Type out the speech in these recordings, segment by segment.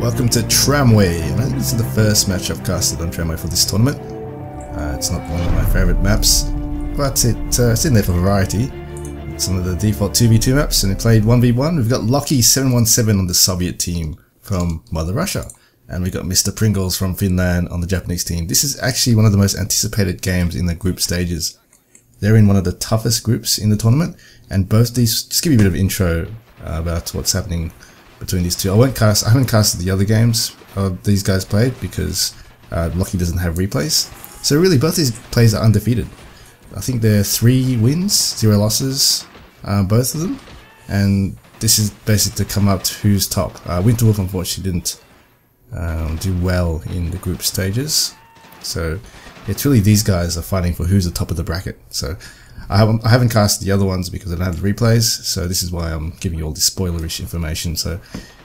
Welcome to Tramway, and I think this is the first match I've casted on Tramway for this tournament. It's not one of my favourite maps, but it's in there for variety. It's one of the default 2v2 maps, and we played 1v1. We've got Lokky717 on the Soviet team from Mother Russia, and we got Mr.Pringles from Finland on the Japanese team. This is actually one of the most anticipated games in the group stages. They're in one of the toughest groups in the tournament, and both these, just give you a bit of intro about what's happening between these two. I haven't casted the other games these guys played because Lokky doesn't have replays. So really both these players are undefeated. I think they're 3 wins, 0 losses, both of them. And this is basically to come up to who's top. Winterwolf unfortunately didn't do well in the group stages. So it's really these guys are fighting for who's the top of the bracket. So I haven't cast the other ones because I don't have the replays, so this is why I'm giving you all this spoilerish information. So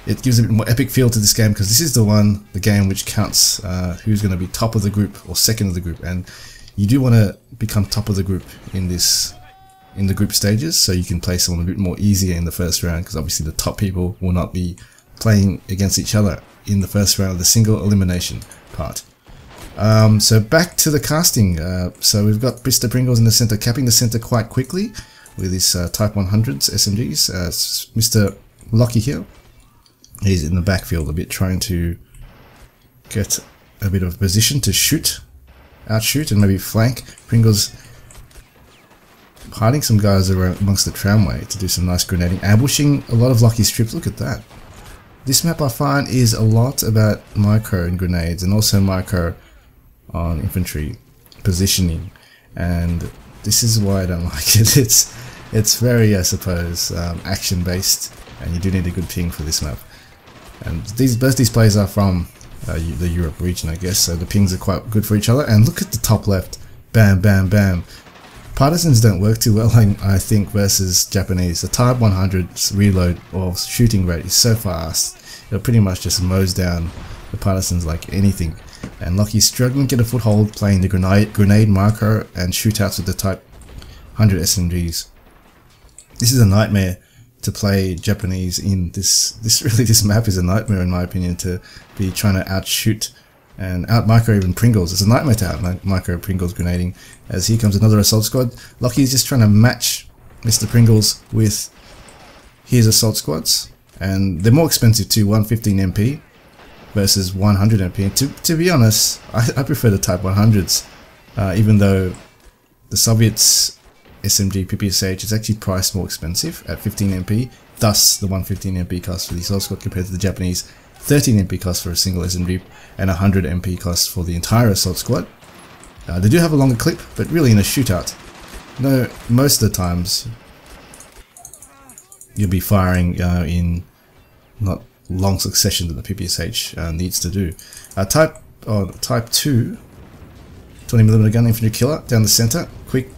it gives a bit more epic feel to this game because this is the game which counts who's going to be top of the group or second of the group, and you do want to become top of the group in the group stages, so you can play someone a bit more easier in the first round, because obviously the top people will not be playing against each other in the first round of the single elimination part. So back to the casting. So we've got Mr.Pringles in the center, capping the center quite quickly with his Type 100s SMGs. Mr. Lokky here, he's in the backfield a bit, trying to get a bit of position to outshoot and maybe flank. Pringles hiding some guys around amongst the tramway to do some nice grenading, ambushing a lot of Lokky's troops. Look at that. This map I find is a lot about micro and grenades, and also micro on infantry positioning, and this is why I don't like it. It's very, I suppose, action based, and you do need a good ping for this map. And both these players are from the Europe region, I guess, so the pings are quite good for each other. And look at the top left, bam bam bam. Partisans don't work too well, I think, versus Japanese. The Type 100's reload or shooting rate is so fast, it'll pretty much just mows down the Partisans like anything. And Lokky's struggling to get a foothold, playing the grenade micro and shootouts with the Type 100 SMGs. This is a nightmare to play Japanese in. This map is a nightmare in my opinion, to be trying to outshoot and out-micro even Pringles. It's a nightmare to out-micro Pringles grenading, as here comes another assault squad. Lokky is just trying to match Mr. Pringles with his assault squads, and they're more expensive too, 115 MP versus 100 MP. And to be honest, I prefer the Type 100s, even though the Soviets SMG PPSH is actually priced more expensive at 15 MP, thus the 115 MP cost for the assault squad compared to the Japanese 13 MP cost for a single SMG and 100 MP cost for the entire assault squad. They do have a longer clip, but really in a shootout, most of the times you'll be firing in not long succession that the PPSH needs to do. Type 2 20mm gun infantry killer down the center, quick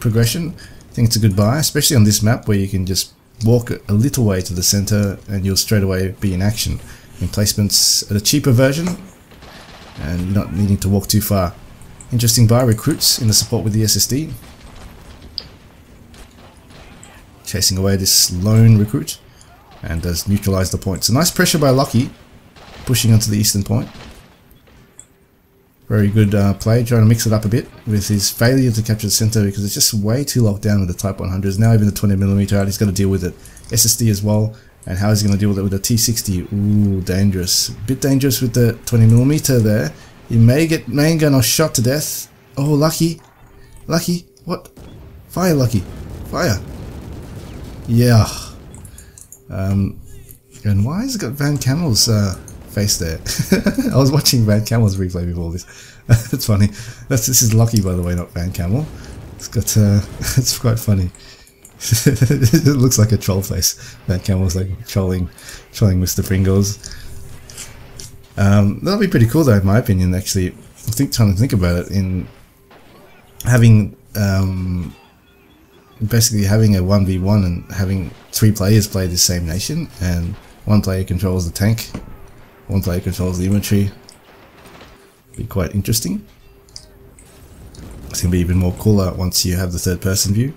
progression. I think it's a good buy, especially on this map where you can just walk a little way to the center and you'll straight away be in action. Emplacements at a cheaper version, and you're not needing to walk too far. Interesting buy, recruits in the support with the SSD. Chasing away this lone recruit, and does neutralize the point. So nice pressure by Lokky, pushing onto the eastern point. Very good play, trying to mix it up a bit with his failure to capture the center because it's just way too locked down with the Type 100s. Now even the 20mm out, he's got to deal with it. SSD as well, and how is he going to deal with it with a T60? Ooh, dangerous. A bit dangerous with the 20mm there. He may get main gun or shot to death. Oh, Lokky. Lokky, what? Fire, Lokky. Fire. Yeah. And why has it got Van Camel's face there? I was watching Van Camel's replay before this. It's funny. This is Lokky, by the way, not Van Camel. It's got it's quite funny. It looks like a troll face. Van Camel's like trolling Mr. Pringles. That'll be pretty cool though, in my opinion. Actually, trying to think about it, in having basically having a 1v1 and having 3 players play the same nation, and one player controls the tank, one player controls the infantry. Be quite interesting. It's going to be even more cooler once you have the third person view.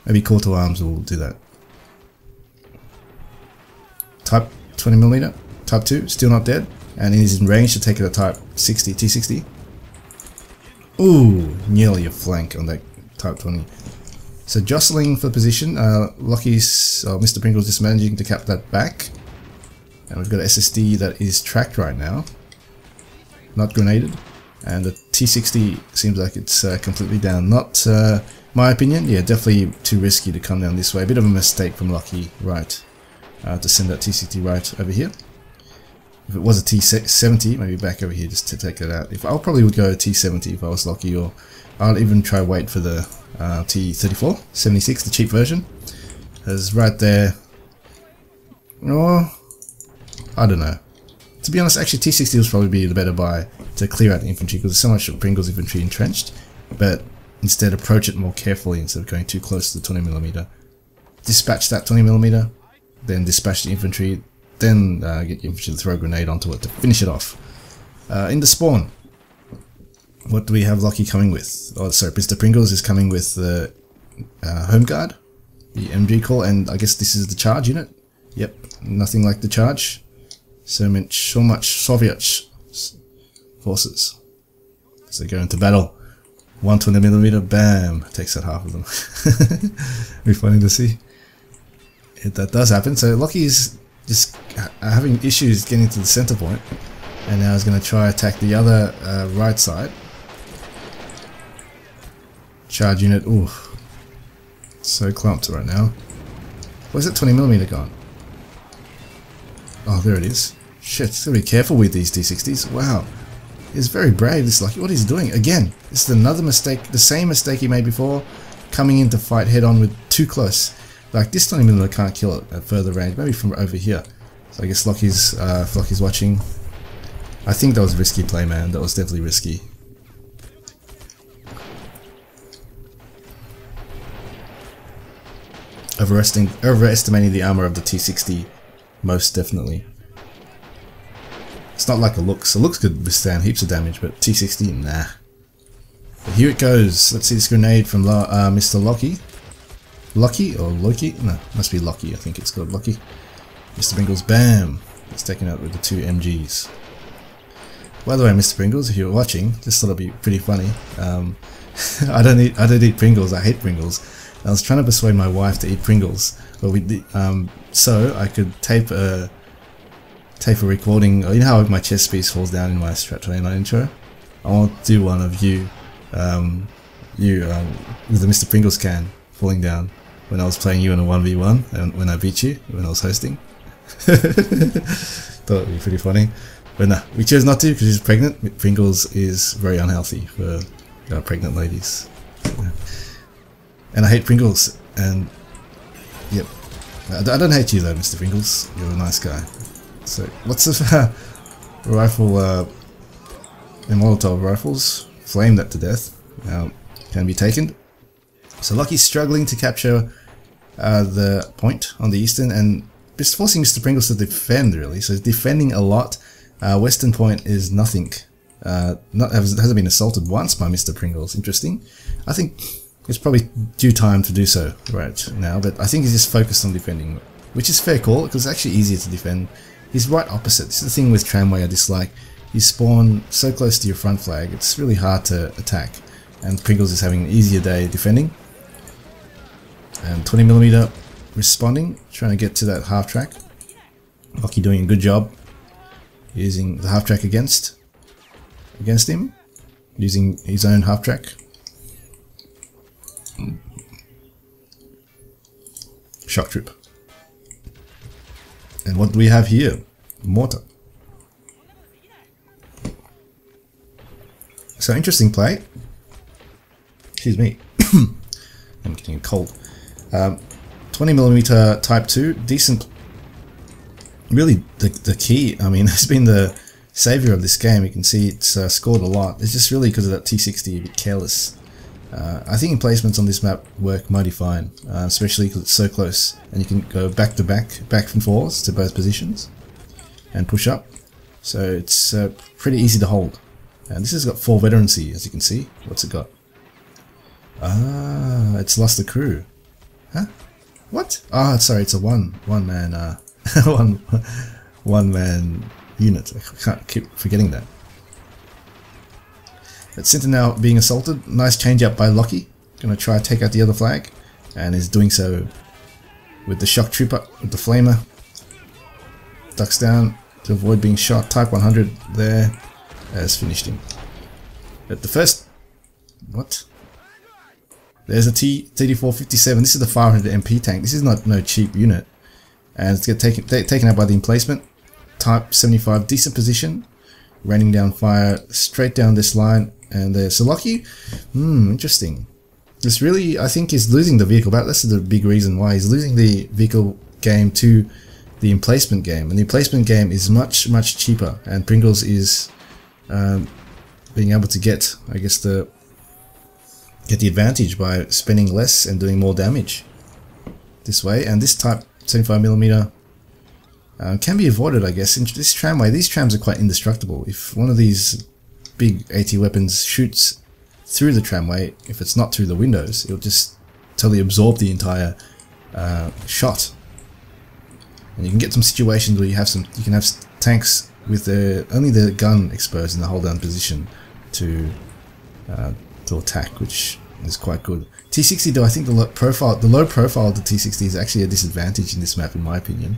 Maybe Call to Arms will do that. Type 20mm. Type 2, still not dead. And he's in range to take it at Type 60, T60. Ooh, nearly a flank on that Type 20. So jostling for position, Lokky's, Mr. Pringles just managing to cap that back. And we've got an SSD that is tracked right now. Not grenaded. And the T60 seems like it's completely down. Not my opinion, yeah, definitely too risky to come down this way. A bit of a mistake from Lokky, right, to send that T60 right over here. If it was a T70, maybe back over here just to take it out. I probably would go T70 if I was Lokky, or I'll even try wait for the T34, 76, the cheap version. As right there, oh, I don't know. To be honest, actually T60 will probably be the better buy to clear out the infantry, because there's so much Pringles infantry entrenched, but instead approach it more carefully instead of going too close to the 20mm. Dispatch that 20mm, then dispatch the infantry, then get your infantry to throw a grenade onto it to finish it off. In the spawn, what do we have Lokky coming with? Oh, sorry, Mr. Pringles is coming with the Home Guard, the MG call, and I guess this is the charge unit. Yep, nothing like the charge. So much Soviet forces. So go into battle. 120mm, bam, takes out half of them. Be funny to see if that does happen. So Lokky's just having issues getting to the center point, and now he's going to try attack the other right side. Charge unit, ooh, so clumped right now. Where's that 20mm gone? Oh, there it is. Shit, gotta be careful with these T60s. Wow, he's very brave. This Lokky, what he's doing again. This is another mistake, the same mistake he made before, coming in to fight head on with too close. Like this 20mm can't kill it at further range. Maybe from over here. So I guess Lokky's watching. I think that was a risky play, man. That was definitely risky. Overestimating the armor of the T60, most definitely. It's not like it looks. It looks could withstand heaps of damage, but T60, nah. But here it goes. Let's see this grenade from Mr. Lokky. Lokky or Lokky? No, must be Lokky. I think it's called Lokky. Mr. Pringles, bam! It's taken out with the 2 MGs. By the way, Mr. Pringles, if you're watching, just thought it'd be pretty funny. I don't eat Pringles. I hate Pringles. I was trying to persuade my wife to eat Pringles, but so I could tape a recording. You know how my chest piece falls down in my Strat 29 intro? I want to do one of you with the Mr. Pringles can falling down when I was playing you in a 1v1 and when I beat you when I was hosting. Thought it'd be pretty funny, but no, we chose not to because she's pregnant. Pringles is very unhealthy for pregnant ladies. And I hate Pringles, and yep, I don't hate you though, Mr. Pringles. You're a nice guy. So lots of rifle and Molotov rifles, flame that to death. Now can be taken. So Lokky's struggling to capture the point on the eastern, and just forcing Mr. Pringles to defend really. So he's defending a lot. Western point is nothing. Hasn't been assaulted once by Mr. Pringles. Interesting. I think it's probably due time to do so right now, but I think he's just focused on defending, which is fair call because it's actually easier to defend. He's right opposite. This is the thing with Tramway I dislike. You spawn so close to your front flag, it's really hard to attack, and Pringles is having an easier day defending. And 20mm responding, trying to get to that half track. Lokky doing a good job using the half track against him, using his own half track. Shock troop. And what do we have here? Mortar. So interesting play. Excuse me. I'm getting a cold. 20mm Type 2, decent. Really, the key. I mean, it's been the savior of this game. You can see it's scored a lot. It's just really because of that T60, a bit careless. I think emplacements on this map work mighty fine, especially because it's so close, and you can go back to back and forwards to both positions, and push up. So it's pretty easy to hold. And this has got 4 veterancy, as you can see. What's it got? Ah, it's lost the crew. Huh? What? Ah, sorry, it's a one man one-man unit. I can't keep forgetting that. But Center now being assaulted. Nice change up by Lokky. Gonna try to take out the other flag, and is doing so with the shock trooper, with the flamer. Ducks down to avoid being shot. Type 100 there has finished him. At the first, what? There's a T-3457. This is the 500 MP tank. This is not no cheap unit, and it's get taken out by the emplacement. Type 75, decent position, raining down fire straight down this line, and so Lokky, interesting. This really, I think, is losing the vehicle battle. That's the big reason why he's losing the vehicle game to the emplacement game, and the emplacement game is much cheaper, and Pringles is being able to get, I guess, get the advantage by spending less and doing more damage this way. And this Type 75mm can be avoided, I guess. In this tramway, these trams are quite indestructible. If one of these big AT weapons shoots through the tramway, if it's not through the windows, it'll just totally absorb the entire shot. And you can get some situations where you can have tanks with only the gun exposed in the hold down position to attack, which is quite good. T60 though, I think the low profile of the T60 is actually a disadvantage in this map, in my opinion.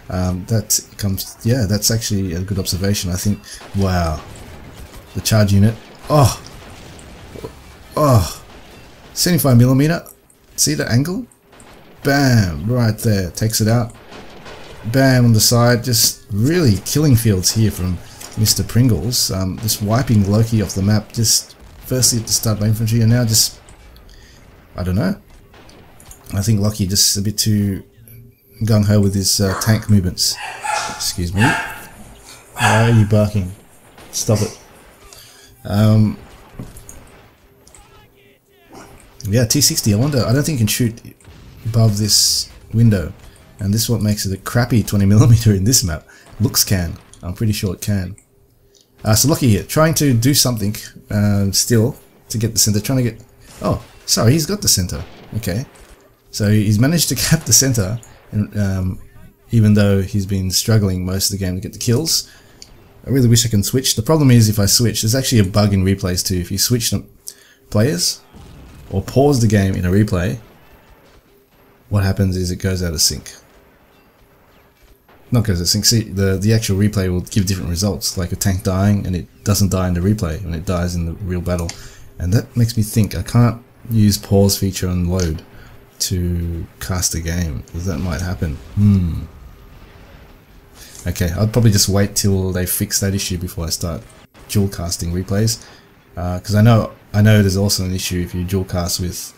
That's actually a good observation. I think, wow, the charge unit, 75mm, see the angle? Bam, right there, takes it out. Bam, on the side, just really killing fields here from Mr. Pringles, just wiping Lokky off the map, just firstly at the start by infantry, and now just, I don't know, I think Lokky just a bit too gung-ho with his tank movements. Excuse me. Why are you barking? Stop it. Yeah, T60, I wonder, I don't think you can shoot above this window, and this is what makes it a crappy 20mm in this map. Looks can, I'm pretty sure it can. So Lokky here, trying to do something still to get the center, trying to get, oh, sorry, he's got the center, okay. So he's managed to cap the center, and, even though he's been struggling most of the game to get the kills. I really wish I can switch. The problem is if I switch, there's actually a bug in replays too. If you switch them players, or pause the game in a replay, what happens is it goes out of sync. Not goes out of sync, see, the actual replay will give different results, like a tank dying and it doesn't die in the replay when it dies in the real battle. And that makes me think I can't use pause feature on load to cast a game, because that might happen. Okay, I'll probably just wait till they fix that issue before I start dual casting replays, because I know there's also an issue if you dual cast with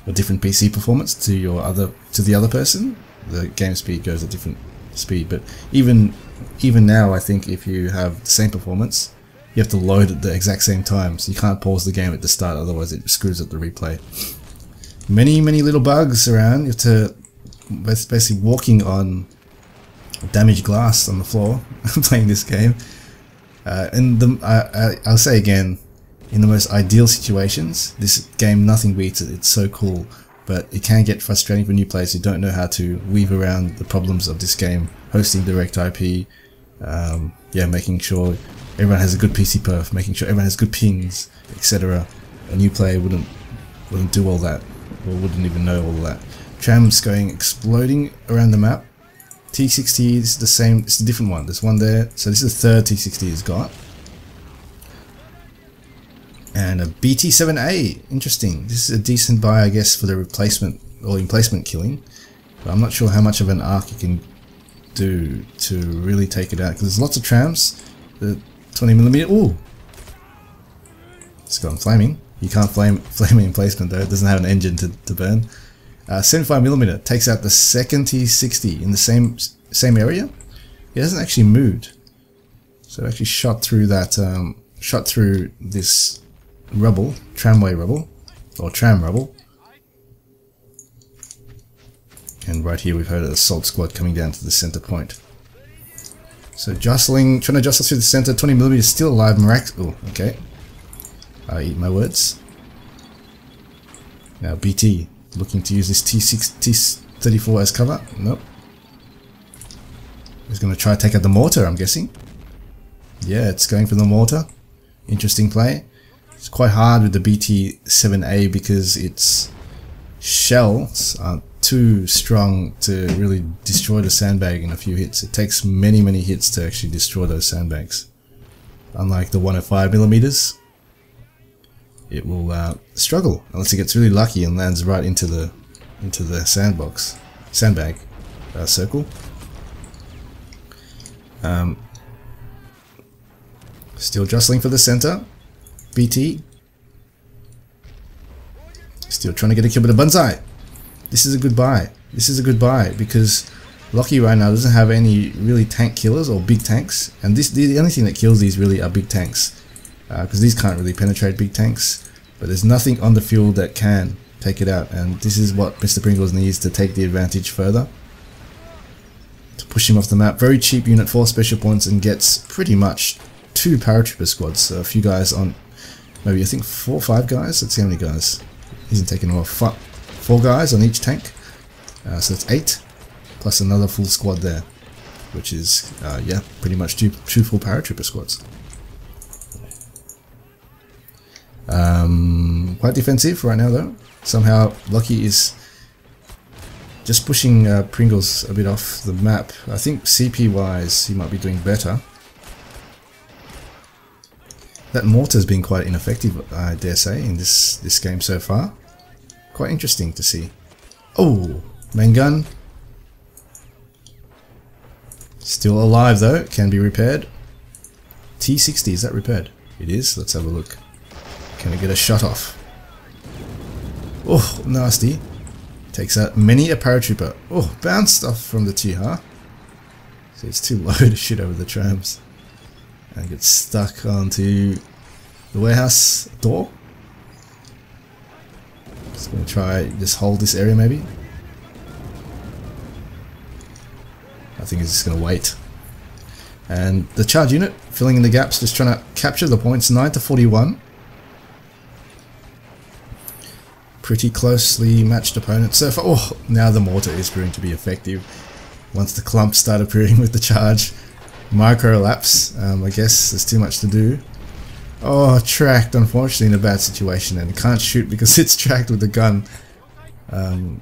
a different PC performance to the other person, the game speed goes at different speed. But even now, I think if you have the same performance, you have to load at the exact same time, so you can't pause the game at the start, otherwise it screws up the replay. Many little bugs around. You have to basically walking on damaged glass on the floor playing this game. And I'll say again, in the most ideal situations, this game, nothing beats it. It's so cool, but it can get frustrating for new players who don't know how to weave around the problems of this game, hosting direct IP, making sure everyone has a good PC perf, making sure everyone has good pings, etc. A new player wouldn't do all that, or wouldn't even know all that. Trams going exploding around the map. T60 is the same, it's a different one. There's one there, so this is the third T60 he's got. And a BT7A, interesting. This is a decent buy, I guess, for the replacement or emplacement killing. But I'm not sure how much of an arc you can do to really take it out, because there's lots of trams. The 20mm, ooh! It's gone flaming. You can't flame an emplacement though, it doesn't have an engine to burn. 75mm takes out the second T60 in the same area. It hasn't actually moved, so it actually shot through that, shot through this rubble, tramway rubble, or tram rubble. And right here we've heard an assault squad coming down to the center point. So trying to jostle through the center. 20mm is still alive. Oh, okay. I eat my words. Now BT. Looking to use this T34 as cover. Nope. He's going to try to take out the mortar, I'm guessing. Yeah, it's going for the mortar. Interesting play. It's quite hard with the BT-7A because its shells aren't too strong to really destroy the sandbag in a few hits. It takes many hits to actually destroy those sandbags. Unlike the 105mm, it will struggle unless it gets really lucky and lands right into the sandbag circle. Still jostling for the center. BT still trying to get a kill, but a banzai. This is a good buy. This is a good buy because Lokky right now doesn't have any really tank killers or big tanks, and the only thing that kills these really are big tanks, because these can't really penetrate big tanks. But there's nothing on the field that can take it out, and this is what Mr. Pringles needs to take the advantage further. To push him off the map. Very cheap unit, 4 special points, and gets pretty much 2 paratrooper squads. So a few guys on, maybe I think 4 or 5 guys. Let's see how many guys. He isn't taking them off. 4 guys on each tank. So that's 8. Plus another full squad there. Which is, yeah, pretty much 2 full paratrooper squads. Quite defensive right now though. Somehow Lokky is just pushing Pringles a bit off the map. I think CP wise he might be doing better. That mortar's been quite ineffective, I dare say, in this game so far. Quite interesting to see. Oh, main gun. Still alive though, can be repaired. T60, is that repaired? It is, let's have a look. Can I get a shot off? Oh, nasty. Takes out many a paratrooper. Oh, bounced off from the Tiha. So it's too low to shoot over the trams. And gets stuck onto the warehouse door. Just gonna try just hold this area maybe. I think he's just gonna wait. And the charge unit filling in the gaps, just trying to capture the points. 9 to 41. Pretty closely matched opponent so far. Oh, now the mortar is proving to be effective. Once the clumps start appearing with the charge. Micro lapse. I guess there's too much to do. Oh, tracked, unfortunately in a bad situation, and can't shoot because it's tracked with the gun. And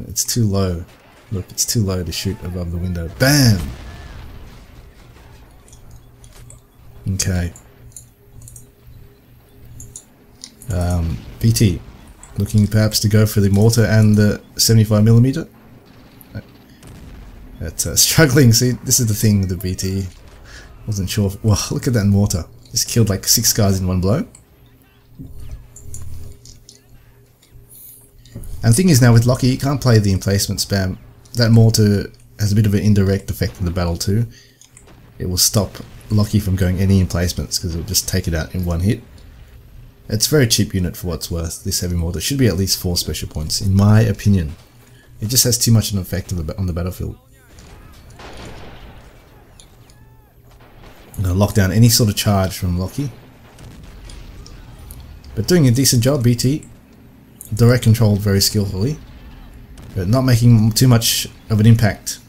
it's too low. Look, it's too low to shoot above the window. Bam! Okay. PT. Looking perhaps to go for the mortar and the 75mm. That's struggling. See, this is the thing with the BT. Wasn't sure. Well, look at that mortar. Just killed like 6 guys in one blow. And the thing is now with Lokky, you can't play the emplacement spam. That mortar has a bit of an indirect effect in the battle too. It will stop Lokky from going any emplacements because it will just take it out in one hit. It's a very cheap unit for what it's worth. This heavy mortar should be at least 4 special points, in my opinion. It just has too much of an effect on the battlefield. I'm going to lock down any sort of charge from Lokky. But doing a decent job, BT. Direct controlled very skillfully. But not making too much of an impact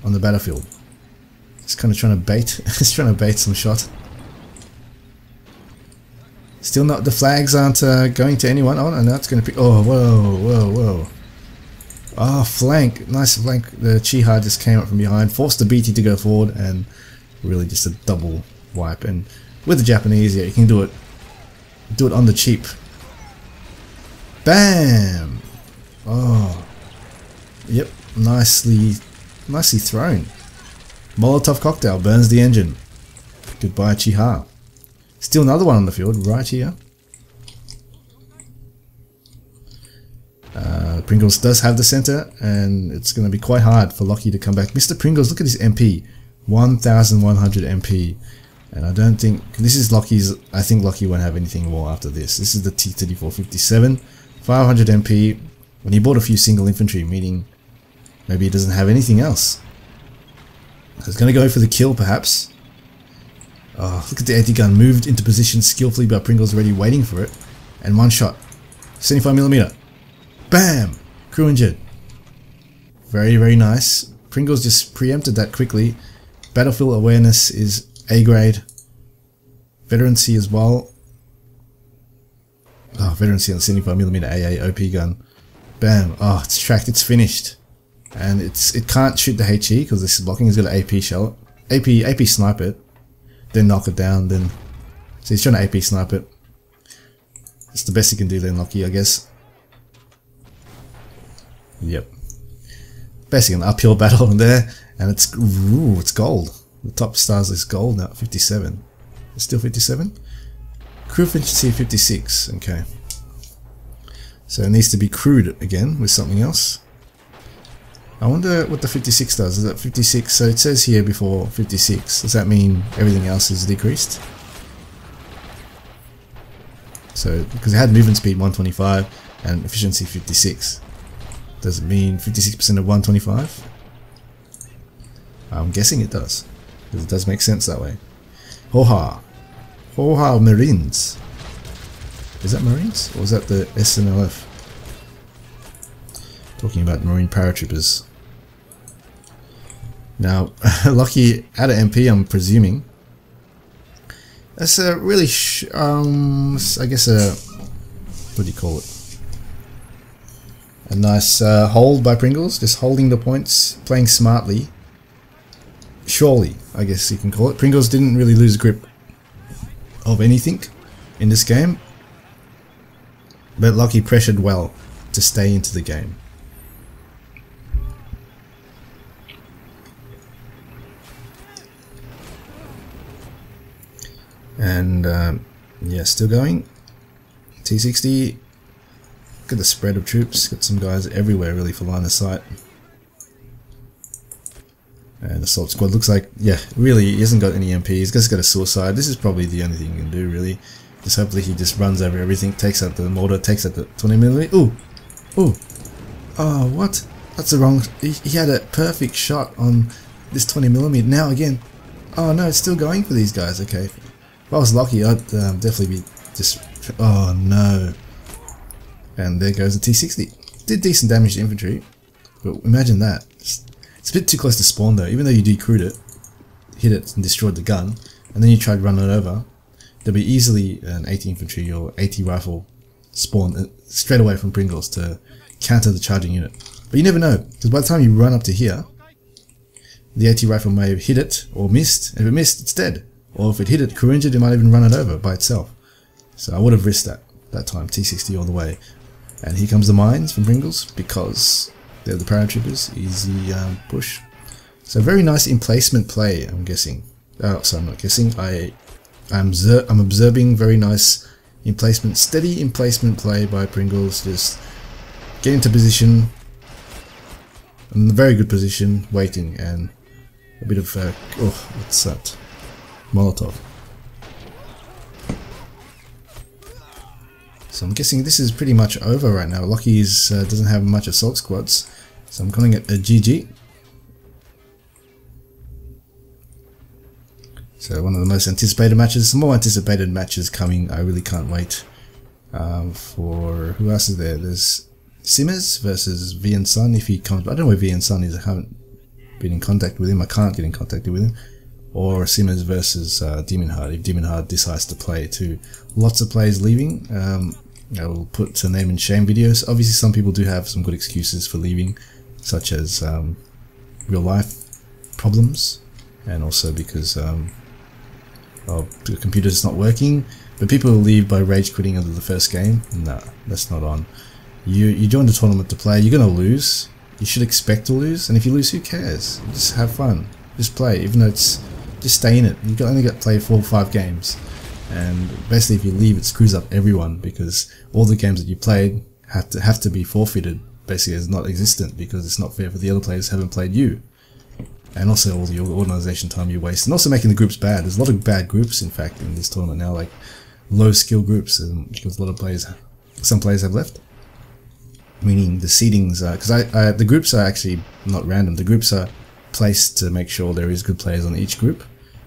on the battlefield. Just kind of trying to bait. Just trying to bait some shot. Still not, the flags aren't going to anyone. Oh, no, now it's going to be, oh, whoa. Oh, flank, nice flank. The Chiha just came up from behind, forced the BT to go forward, and really just a double wipe. And with the Japanese, yeah, you can do it on the cheap. Bam! Oh, yep, nicely thrown. Molotov cocktail burns the engine. Goodbye, Chiha. Still another one on the field, right here. Pringles does have the center, and it's going to be quite hard for Lokky to come back. Mr. Pringles, look at his MP. 1100 MP. And I don't think, this is Lokky's, I think Lokky won't have anything more after this. This is the T-3457. 500 MP. When he bought a few single infantry, meaning maybe he doesn't have anything else. So he's going to go for the kill, perhaps. Oh, look at the anti-gun, moved into position skillfully by Pringles, already waiting for it. And one shot. 75mm. Bam! Crew injured. Very, very nice. Pringles just preempted that quickly. Battlefield awareness is A grade. Veterancy as well. Oh, veterancy on the 75mm AA OP gun. Bam. Oh, it's tracked. It's finished. And it can't shoot the HE because this is blocking. He's got an AP shell. AP snipe it. Then knock it down. Then so he's trying to AP snipe it. It's the best he can do then, Lokky, I guess. Yep. Basically an uphill battle there. And it's gold. The top stars is gold now, 57. It's still 57? Crew efficiency 56, okay. So it needs to be crewed again with something else. I wonder what the 56 does. Is that 56? So it says here before 56. Does that mean everything else is decreased? So, because it had movement speed 125 and efficiency 56. Does it mean 56% of 125? I'm guessing it does. Because it does make sense that way. Ho-ha. Ho-ha Marines. Is that Marines? Or is that the SNLF? Talking about Marine paratroopers. Now, Lokky out of MP, I'm presuming. That's a really, I guess what do you call it? A nice hold by Pringles, just holding the points, playing smartly. Surely, I guess you can call it. Pringles didn't really lose grip of anything in this game, but Lokky pressured well to stay into the game. And yeah, still going. T60. Look at the spread of troops. Got some guys everywhere really for line of sight. And assault squad looks like, yeah, really he hasn't got any MP. He's just got a suicide. This is probably the only thing he can do really. Just hopefully he just runs over everything, takes out the mortar, takes out the 20mm. Ooh! Ooh! Oh, what? That's the wrong... He had a perfect shot on this 20mm. Now again. Oh no, it's still going for these guys. Okay. If I was Lokky, I'd definitely be just... Oh no. And there goes the T60. Did decent damage to infantry. But imagine that. It's a bit too close to spawn though. Even though you decrewed it, hit it and destroyed the gun, and then you tried running it over, there'll be easily an 80 infantry or 80 rifle spawn straight away from Pringles to counter the charging unit. But you never know, because by the time you run up to here, the 80 rifle may have hit it or missed, and if it missed, it's dead. Or if it hit it, crew injured, it might even run it over by itself. So I would have risked that time, T60 all the way. And here comes the mines from Pringles, because they're the paratroopers, easy push. So very nice emplacement play, I'm guessing. Oh, sorry, I'm not guessing. I'm observing very nice emplacement, steady emplacement play by Pringles. Just get into position, in a very good position, waiting, and a bit of oh, what's that? Molotov. So I'm guessing this is pretty much over right now. Lokky doesn't have much assault squads, so I'm calling it a GG. So one of the most anticipated matches, some more anticipated matches coming. I really can't wait for, who else is there? There's Simmers versus VN Sun if he comes. I don't know where VN Sun is. I haven't been in contact with him. I can't get in contact with him. Or Simmers versus Demon Heart if Demon Heart decides to play too. Lots of players leaving. I will put a name and shame videos. Obviously some people do have some good excuses for leaving, such as real life problems, and also because the computer's not working. But people who leave by rage quitting under the first game, nah, that's not on. You joined the tournament to play, you're gonna lose. You should expect to lose, and if you lose, who cares? Just have fun. Just play, even though it's... Just stay in it. You only got to play 4 or 5 games. And basically if you leave, it screws up everyone, because all the games that you played have to be forfeited, basically as not existent, because it's not fair for the other players who haven't played you. And also all the organisation time you waste, and also making the groups bad. There's a lot of bad groups, in fact, in this tournament now, like low skill groups, because a lot of players, some players have left. Meaning the seedings, because the groups are actually not random. The groups are placed to make sure there is good players on each group.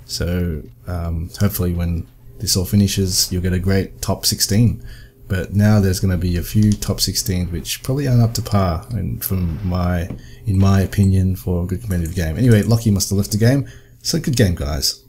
So hopefully when this all finishes, you'll get a great top 16 but now there's going to be a few top 16 which probably aren't up to par, and in my opinion, for a good competitive game. Anyway, Lokky must have left the game, so good game, guys.